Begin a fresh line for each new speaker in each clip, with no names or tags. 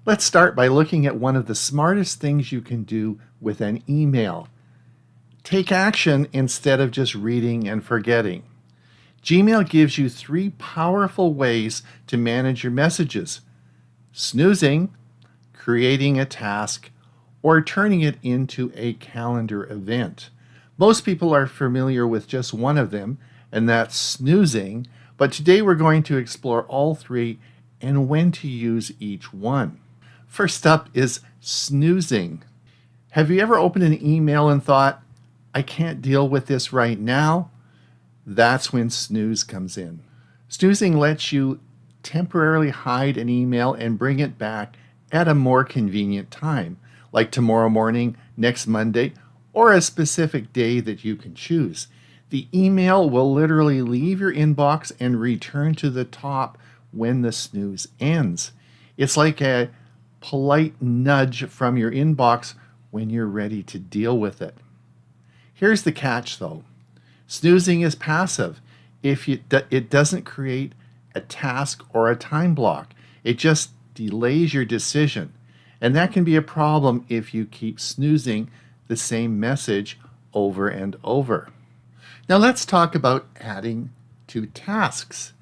Let's start by looking at one of the smartest things you can do with an email. Take action instead of just reading and forgetting. Gmail gives you 3 powerful ways to manage your messages: snoozing, creating a task, or turning it into a calendar event. Most people are familiar with just one of them, and that's snoozing, but today we're going to explore all 3 and when to use each one. First up is snoozing. Have you ever opened an email and thought, I can't deal with this right now? That's when snooze comes in. Snoozing lets you temporarily hide an email and bring it back at a more convenient time, like tomorrow morning, next Monday, or a specific day that you can choose. The email will literally leave your inbox and return to the top when the snooze ends. It's like a polite nudge from your inbox when you're ready to deal with it. Here's the catch though. Snoozing is passive. It doesn't create a task or a time block. It just delays your decision. And that can be a problem if you keep snoozing the same message over and over. Now let's talk about adding to tasks.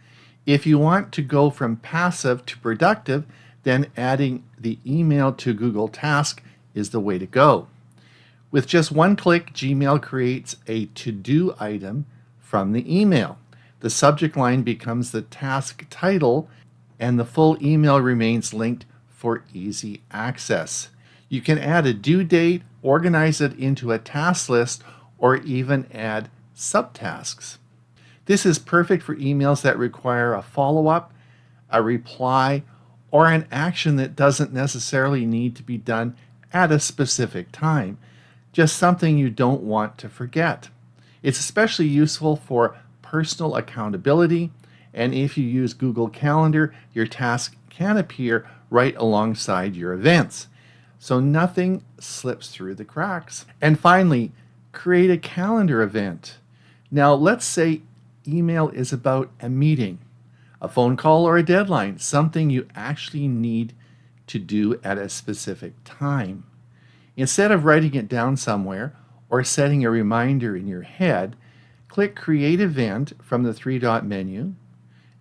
If you want to go from passive to productive, then adding the email to Google Task is the way to go. With just one click, Gmail creates a to-do item from the email. The subject line becomes the task title, and the full email remains linked for easy access. You can add a due date, organize it into a task list, or even add subtasks. This is perfect for emails that require a follow-up, a reply, or an action that doesn't necessarily need to be done at a specific time, just something you don't want to forget. It's especially useful for personal accountability, and if you use Google Calendar, your task can appear right alongside your events, so nothing slips through the cracks. And finally, create a calendar event. Now, let's say email is about a meeting, a phone call, or a deadline, something you actually need to do at a specific time. Instead of writing it down somewhere or setting a reminder in your head, click Create Event from the 3-dot menu.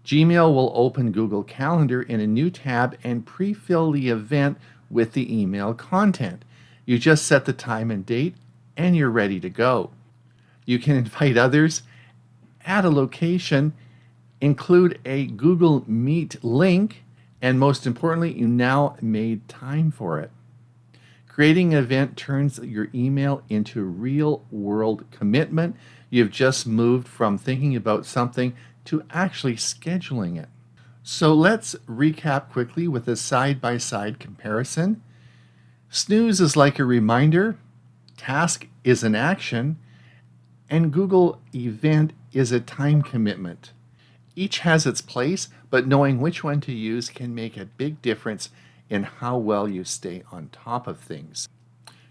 Gmail will open Google Calendar in a new tab and pre-fill the event with the email content. You just set the time and date and you're ready to go. You can invite others, add a location, include a Google Meet link, and most importantly, you now made time for it. Creating an event turns your email into real-world commitment. You've just moved from thinking about something to actually scheduling it. So let's recap quickly with a side-by-side comparison. Snooze is like a reminder, task is an action, and Google Event is a time commitment. Each has its place, but knowing which one to use can make a big difference in how well you stay on top of things.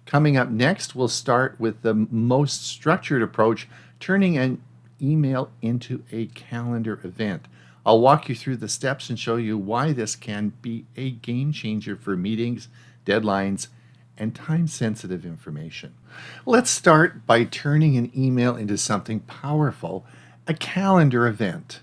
Coming up next, we'll start with the most structured approach, turning an email into a calendar event. I'll walk you through the steps and show you why this can be a game changer for meetings, deadlines, and time-sensitive information. Let's start by turning an email into something powerful, a calendar event.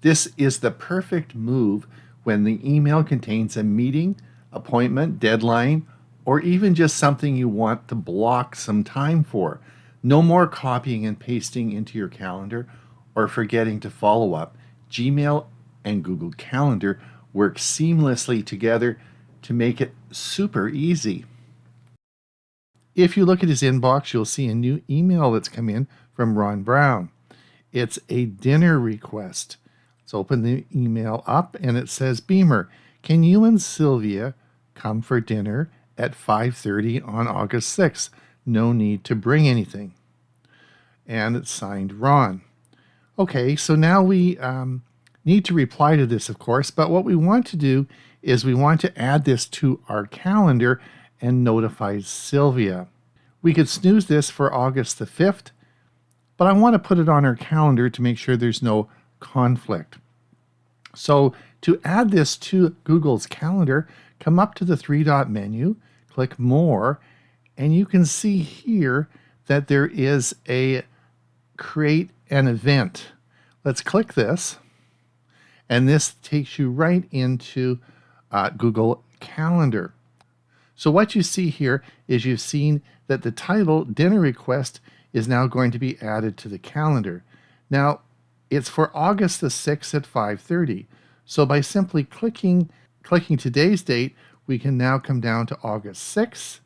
This is the perfect move when the email contains a meeting, appointment, deadline, or even just something you want to block some time for. No more copying and pasting into your calendar or forgetting to follow up. Gmail and Google Calendar work seamlessly together to make it super easy. If you look at his inbox, you'll see a new email that's come in from Ron Brown. It's a dinner request. Let's open the email up and it says, Beamer, can you and Sylvia come for dinner at 5:30 on August 6th? No need to bring anything. And it's signed Ron. Okay, so now we need to reply to this, of course, but what we want to do is we want to add this to our calendar and notify Sylvia. We could snooze this for August the 5th, but I want to put it on our calendar to make sure there's no conflict. So to add this to Google's calendar, come up to the three-dot menu, click More, and you can see here that there is a Create an Event. Let's click this, and this takes you right into Google Calendar. So what you see here is you've seen that the title, Dinner Request, is now going to be added to the calendar. Now, it's for August the 6th at 5:30. So by simply clicking today's date, we can now come down to August 6th,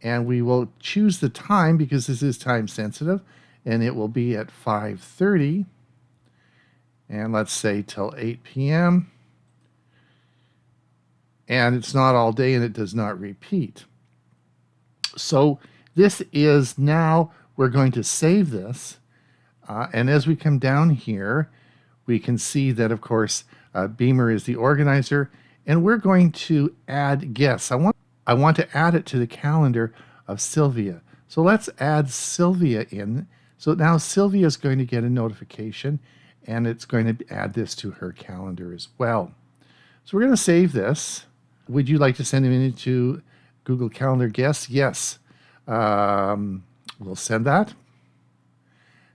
and we will choose the time because this is time sensitive, and it will be at 5:30, and let's say till 8 p.m. And it's not all day and it does not repeat. So this is now, we're going to save this. And as we come down here, we can see that, of course, Beamer is the organizer, and we're going to add guests. I want to add it to the calendar of Sylvia. So let's add Sylvia in. So now Sylvia is going to get a notification, and it's going to add this to her calendar as well. So we're going to save this. Would you like to send him into Google Calendar guests? Yes. We'll send that.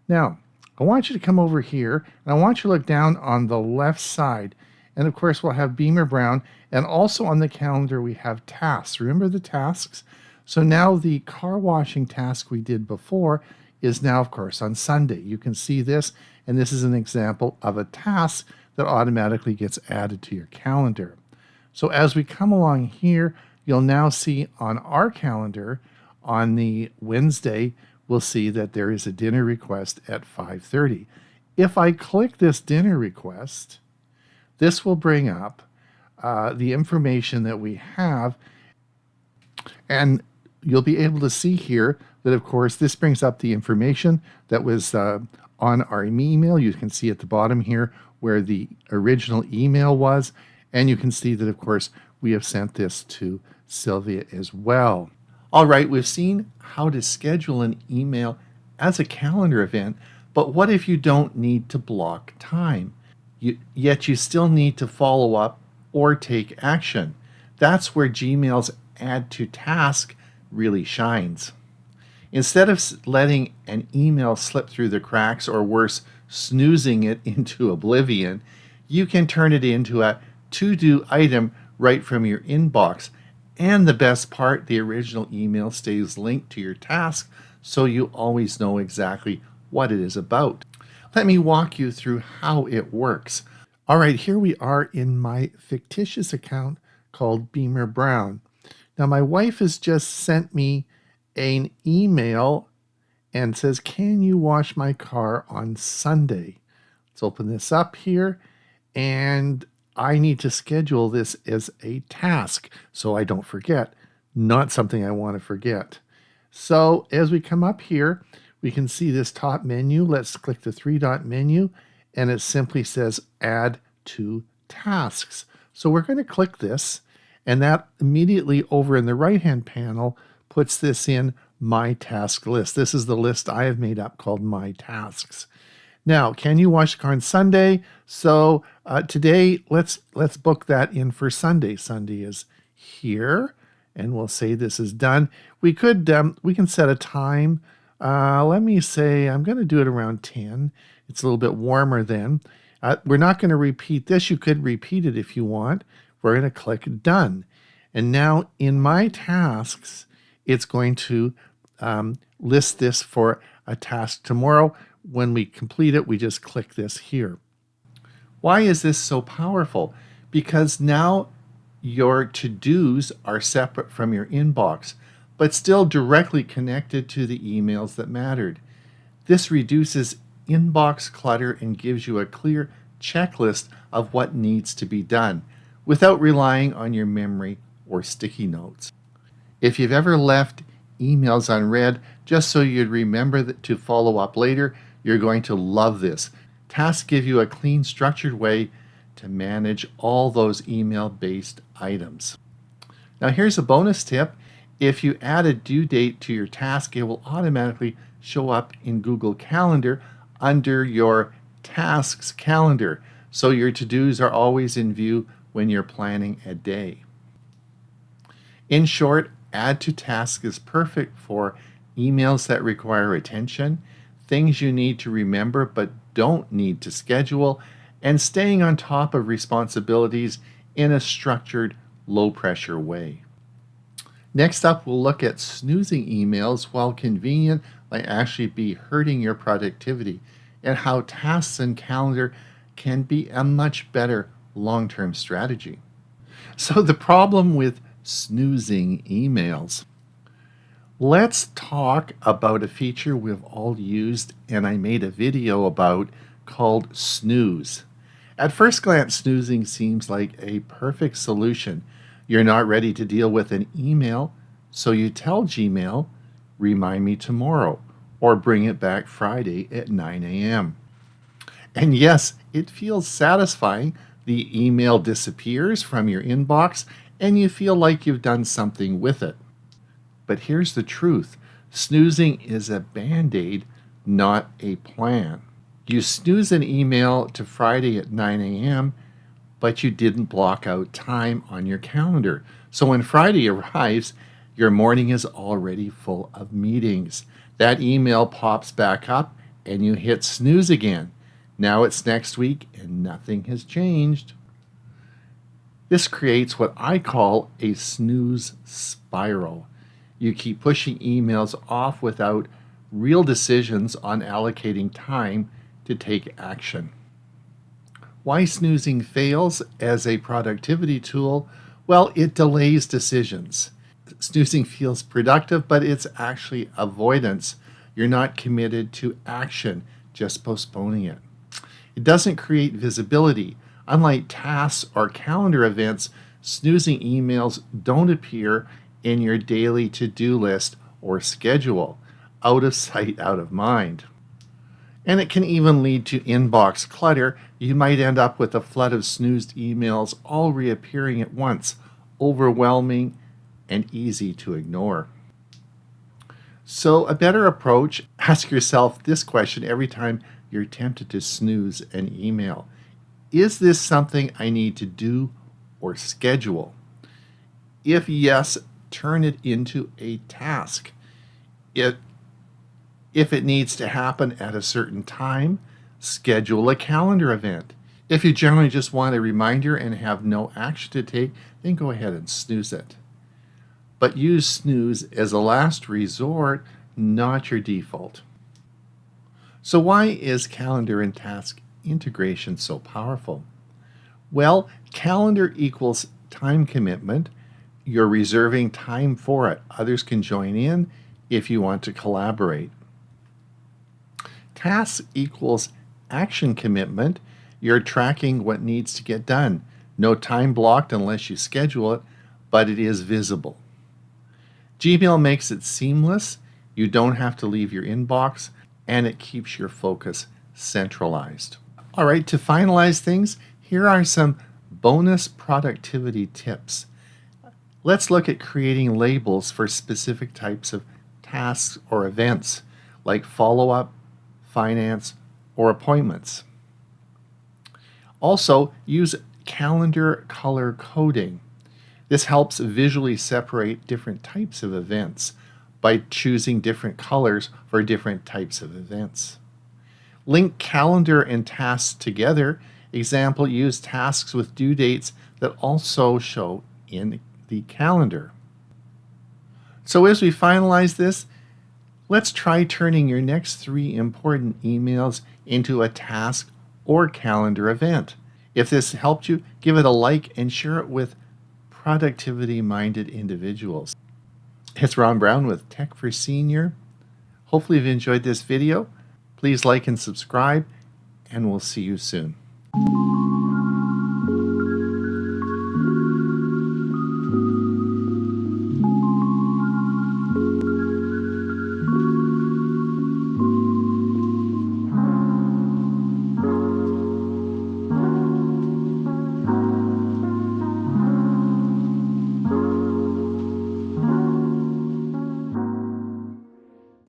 Now, I want you to come over here, and I want you to look down on the left side. And of course, we'll have Beamer Brown, and also on the calendar, we have tasks. Remember the tasks? So now the car washing task we did before is now, of course, on Sunday. You can see this, and this is an example of a task that automatically gets added to your calendar. So as we come along here, you'll now see on our calendar on the Wednesday, we'll see that there is a dinner request at 5:30. If I click this dinner request, this will bring up the information that we have, and you'll be able to see here that, of course, this brings up the information that was on our email. You can see at the bottom here where the original email was, and you can see that, of course, we have sent this to Sylvia as well. All right, we've seen how to schedule an email as a calendar event, but what if you don't need to block time? Yet you still need to follow up or take action. That's where Gmail's Add to Task really shines. Instead of letting an email slip through the cracks, or worse, snoozing it into oblivion, you can turn it into a to-do item right from your inbox. And the best part, the original email stays linked to your task, so you always know exactly what it is about. Let me walk you through how it works. All right, here we are in my fictitious account called Beamer Brown. Now, my wife has just sent me an email and says, "Can you wash my car on Sunday?" Let's open this up here, and I need to schedule this as a task so I don't forget, not something I want to forget. So as we come up here, we can see this top menu. Let's click the three-dot menu, and it simply says Add to Tasks. So we're going to click this, and that immediately over in the right-hand panel puts this in My Task List. This is the list I have made up called My Tasks. Now, can you wash the car on Sunday? So today, let's book that in for Sunday. Sunday is here, and we'll say this is done. We can set a time. Let me say I'm going to do it around 10. It's a little bit warmer then. We're not going to repeat this. You could repeat it if you want. We're going to click Done. And now in My Tasks, it's going to list this for a task tomorrow. When we complete it, we just click this here. Why is this so powerful? Because now your to-dos are separate from your inbox, but still directly connected to the emails that mattered. This reduces inbox clutter and gives you a clear checklist of what needs to be done without relying on your memory or sticky notes. If you've ever left emails unread just so you'd remember to follow up later, you're going to love this. Tasks give you a clean, structured way to manage all those email-based items. Now here's a bonus tip. If you add a due date to your task, it will automatically show up in Google Calendar under your tasks calendar, so your to-dos are always in view when you're planning a day. In short, Add to Task is perfect for emails that require attention, things you need to remember but don't need to schedule, and staying on top of responsibilities in a structured, low-pressure way. Next up, we'll look at snoozing emails. While convenient, might actually be hurting your productivity, and how tasks and calendar can be a much better long-term strategy. So the problem with snoozing emails. Let's talk about a feature we've all used and I made a video about called Snooze. At first glance, snoozing seems like a perfect solution. You're not ready to deal with an email, so you tell Gmail, remind me tomorrow, or bring it back Friday at 9 a.m. And yes, it feels satisfying. The email disappears from your inbox and you feel like you've done something with it. But here's the truth. Snoozing is a band-aid, not a plan. You snooze an email to Friday at 9 a.m., but you didn't block out time on your calendar. So when Friday arrives, your morning is already full of meetings. That email pops back up and you hit snooze again. Now it's next week and nothing has changed. This creates what I call a snooze spiral. You keep pushing emails off without real decisions on allocating time to take action. Why snoozing fails as a productivity tool? Well, it delays decisions. Snoozing feels productive, but it's actually avoidance. You're not committed to action, just postponing it. It doesn't create visibility. Unlike tasks or calendar events, snoozing emails don't appear in your daily to-do list or schedule. Out of sight, out of mind. And it can even lead to inbox clutter. You might end up with a flood of snoozed emails all reappearing at once, overwhelming and easy to ignore. So a better approach, ask yourself this question every time you're tempted to snooze an email. Is this something I need to do or schedule? If yes, turn it into a task. If it needs to happen at a certain time, schedule a calendar event. If you generally just want a reminder and have no action to take, then go ahead and snooze it. But use snooze as a last resort, not your default. So why is calendar and task integration so powerful? Well, calendar equals time commitment. You're reserving time for it. Others can join in if you want to collaborate. Task equals action commitment. You're tracking what needs to get done. No time blocked unless you schedule it, but it is visible. Gmail makes it seamless. You don't have to leave your inbox, and it keeps your focus centralized. All right, to finalize things, here are some bonus productivity tips. Let's look at creating labels for specific types of tasks or events, like follow-up, finance, or appointments. Also, use calendar color coding. This helps visually separate different types of events by choosing different colors for different types of events. Link calendar and tasks together. Example, use tasks with due dates that also show in the calendar. So as we finalize this, let's try turning your next 3 important emails into a task or calendar event. If this helped you, give it a like and share it with productivity-minded individuals. It's Ron Brown with Tech for Senior. Hopefully you've enjoyed this video. Please like and subscribe, and we'll see you soon.